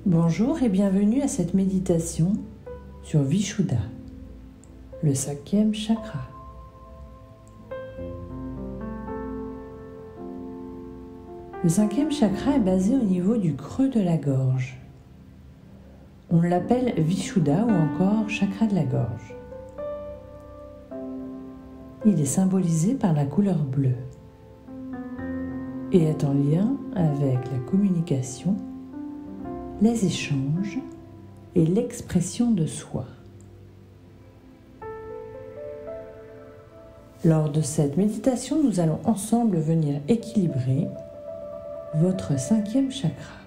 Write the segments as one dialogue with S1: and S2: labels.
S1: Bonjour et bienvenue à cette méditation sur Vishuddha, le 5e chakra. Le 5e chakra est basé au niveau du creux de la gorge. On l'appelle Vishuddha ou encore chakra de la gorge. Il est symbolisé par la couleur bleue et est en lien avec la communication, les échanges et l'expression de soi. Lors de cette méditation, nous allons ensemble venir équilibrer votre 5e chakra.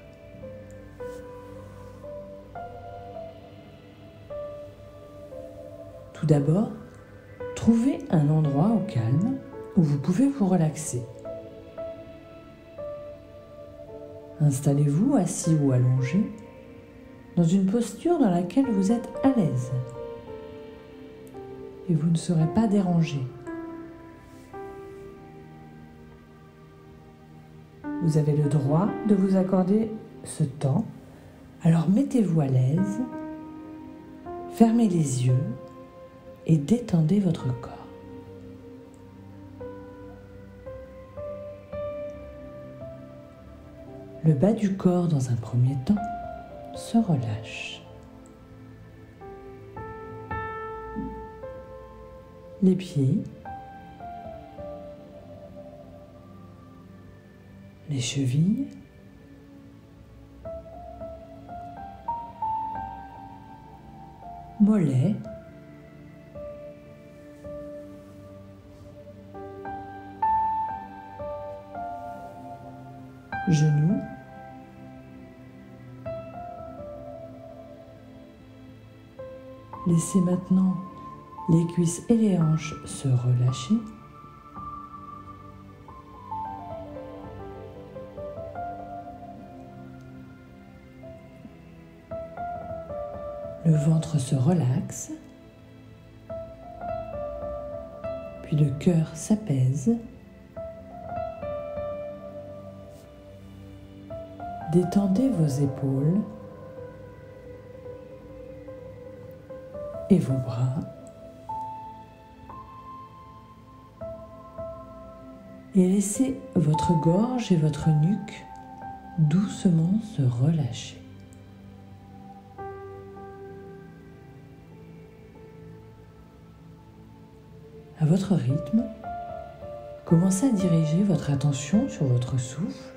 S1: Tout d'abord, trouvez un endroit au calme où vous pouvez vous relaxer. Installez-vous assis ou allongé dans une posture dans laquelle vous êtes à l'aise et vous ne serez pas dérangé. Vous avez le droit de vous accorder ce temps, alors mettez-vous à l'aise, fermez les yeux et détendez votre corps. Le bas du corps, dans un premier temps, se relâche. Les pieds, les chevilles, mollets, genoux, laissez maintenant les cuisses et les hanches se relâcher. Le ventre se relaxe, puis le cœur s'apaise. Détendez vos épaules et vos bras. Et laissez votre gorge et votre nuque doucement se relâcher. À votre rythme, commencez à diriger votre attention sur votre souffle.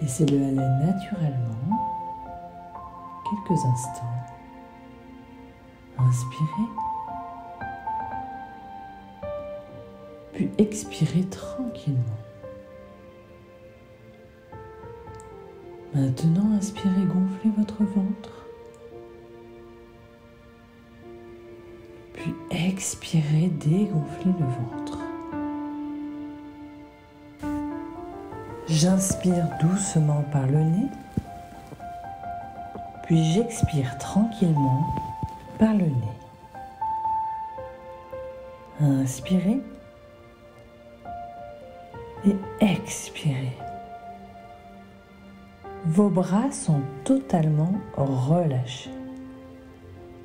S1: Laissez-le aller naturellement, quelques instants. Inspirez, puis expirez tranquillement. Maintenant, inspirez, gonflez votre ventre. Puis expirez, dégonflez le ventre. J'inspire doucement par le nez, puis j'expire tranquillement par le nez. Inspirez et expirez. Vos bras sont totalement relâchés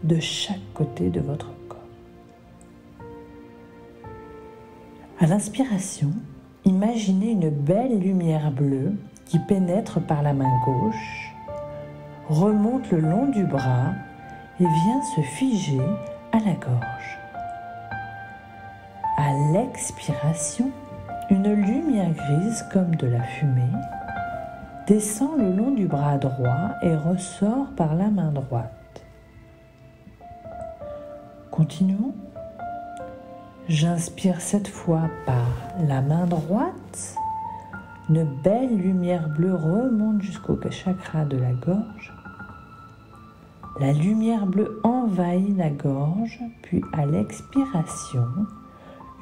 S1: de chaque côté de votre corps. À l'inspiration, imaginez une belle lumière bleue qui pénètre par la main gauche, remonte le long du bras et vient se figer à la gorge. À l'expiration, une lumière grise comme de la fumée descend le long du bras droit et ressort par la main droite. Continuons. J'inspire cette fois par la main droite. Une belle lumière bleue remonte jusqu'au chakra de la gorge. La lumière bleue envahit la gorge, puis à l'expiration,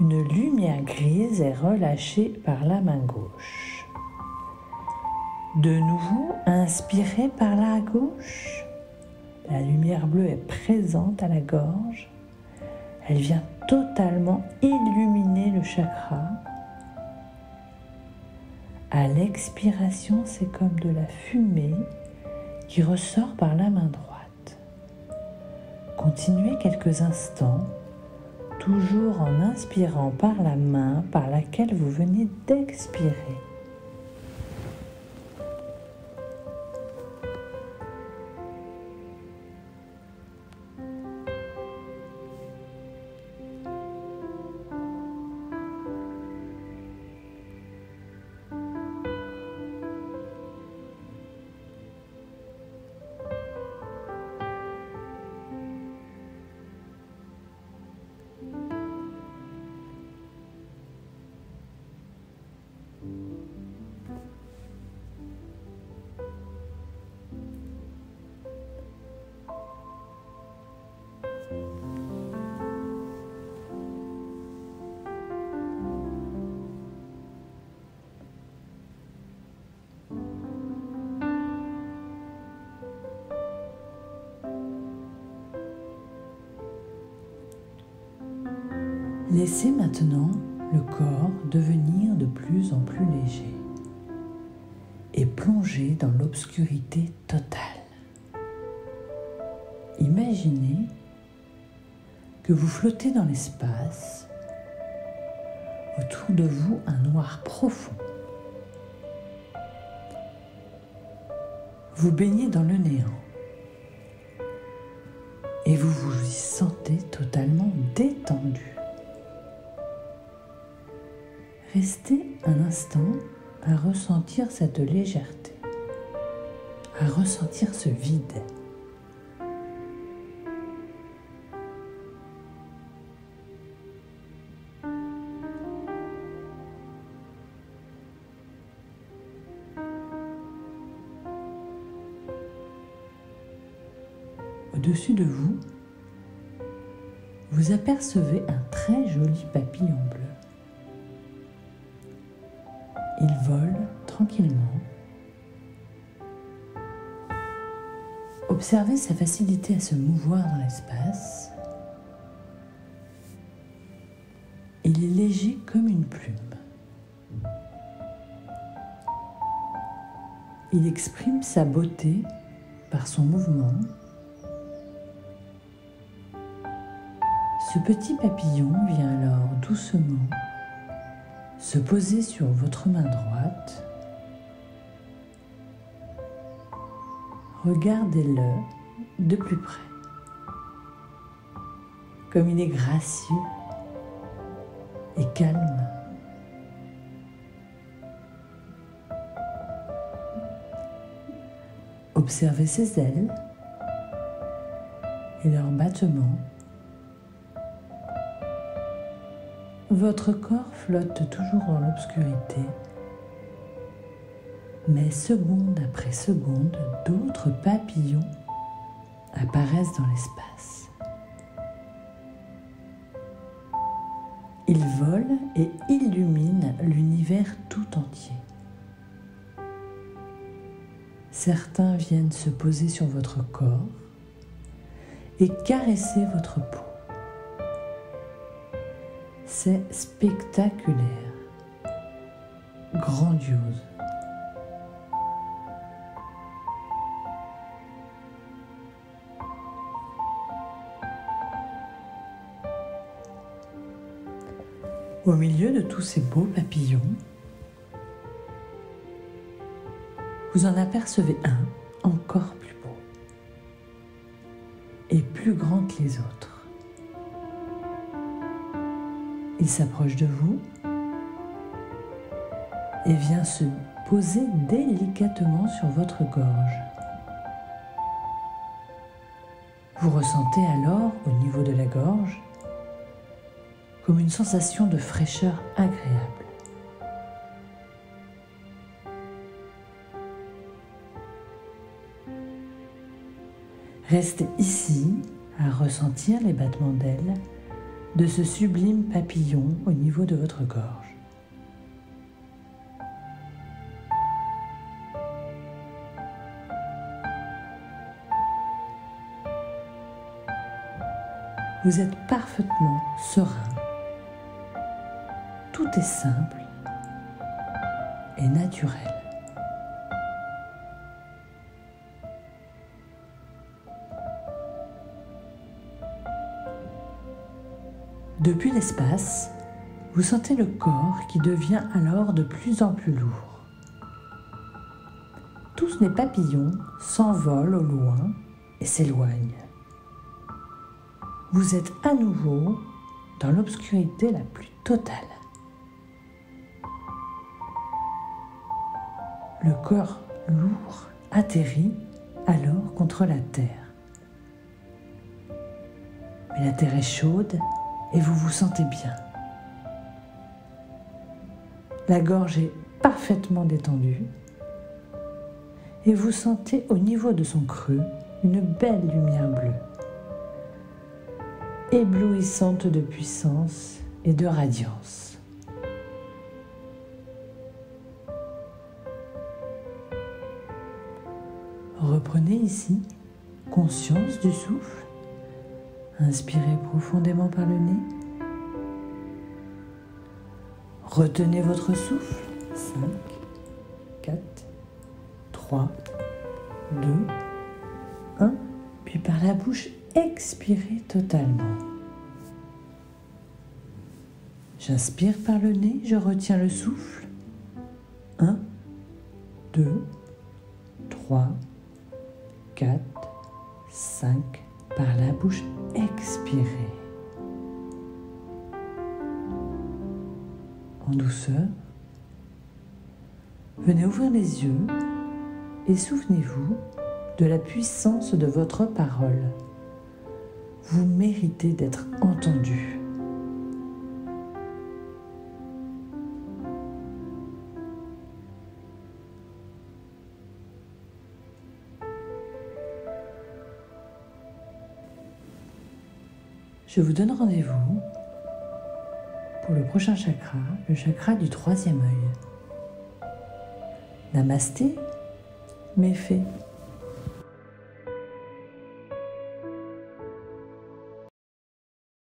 S1: une lumière grise est relâchée par la main gauche. De nouveau, inspirez par la gauche. La lumière bleue est présente à la gorge. Elle vient totalement illuminer le chakra. À l'expiration, c'est comme de la fumée qui ressort par la main droite. Continuez quelques instants, toujours en inspirant par la main par laquelle vous venez d'expirer. Laissez maintenant le corps devenir de plus en plus léger et plonger dans l'obscurité totale. Imaginez que vous flottez dans l'espace, autour de vous un noir profond. Vous baignez dans le néant et vous vous y sentez totalement détendu. Restez un instant à ressentir cette légèreté, à ressentir ce vide. Au-dessus de vous, vous apercevez un très joli papillon bleu. Il vole tranquillement. Observez sa facilité à se mouvoir dans l'espace. Il est léger comme une plume. Il exprime sa beauté par son mouvement. Ce petit papillon vient alors doucement se poser sur votre main droite. Regardez-le de plus près. Comme il est gracieux et calme. Observez ses ailes et leur battement. Votre corps flotte toujours dans l'obscurité, mais seconde après seconde, d'autres papillons apparaissent dans l'espace. Ils volent et illuminent l'univers tout entier. Certains viennent se poser sur votre corps et caresser votre peau. C'est spectaculaire, grandiose. Au milieu de tous ces beaux papillons, vous en apercevez un encore plus beau et plus grand que les autres. Il s'approche de vous et vient se poser délicatement sur votre gorge. Vous ressentez alors, au niveau de la gorge, comme une sensation de fraîcheur agréable. Restez ici à ressentir les battements d'ailes de ce sublime papillon au niveau de votre gorge. Vous êtes parfaitement serein. Tout est simple et naturel. Depuis l'espace, vous sentez le corps qui devient alors de plus en plus lourd. Tous les papillons s'envolent au loin et s'éloignent. Vous êtes à nouveau dans l'obscurité la plus totale. Le corps lourd atterrit alors contre la terre. Mais la terre est chaude et vous vous sentez bien. La gorge est parfaitement détendue et vous sentez au niveau de son creux une belle lumière bleue, éblouissante de puissance et de radiance. Reprenez ici conscience du souffle. Inspirez profondément par le nez. Retenez votre souffle. 5, 4, 3, 2, 1. Puis par la bouche, expirez totalement. J'inspire par le nez, je retiens le souffle. 1, 2, 3, 4, 5. Par la bouche, expirez. En douceur, venez ouvrir les yeux et souvenez-vous de la puissance de votre parole. Vous méritez d'être entendu. Je vous donne rendez-vous pour le prochain chakra, le chakra du 3e œil. Namasté, méfait.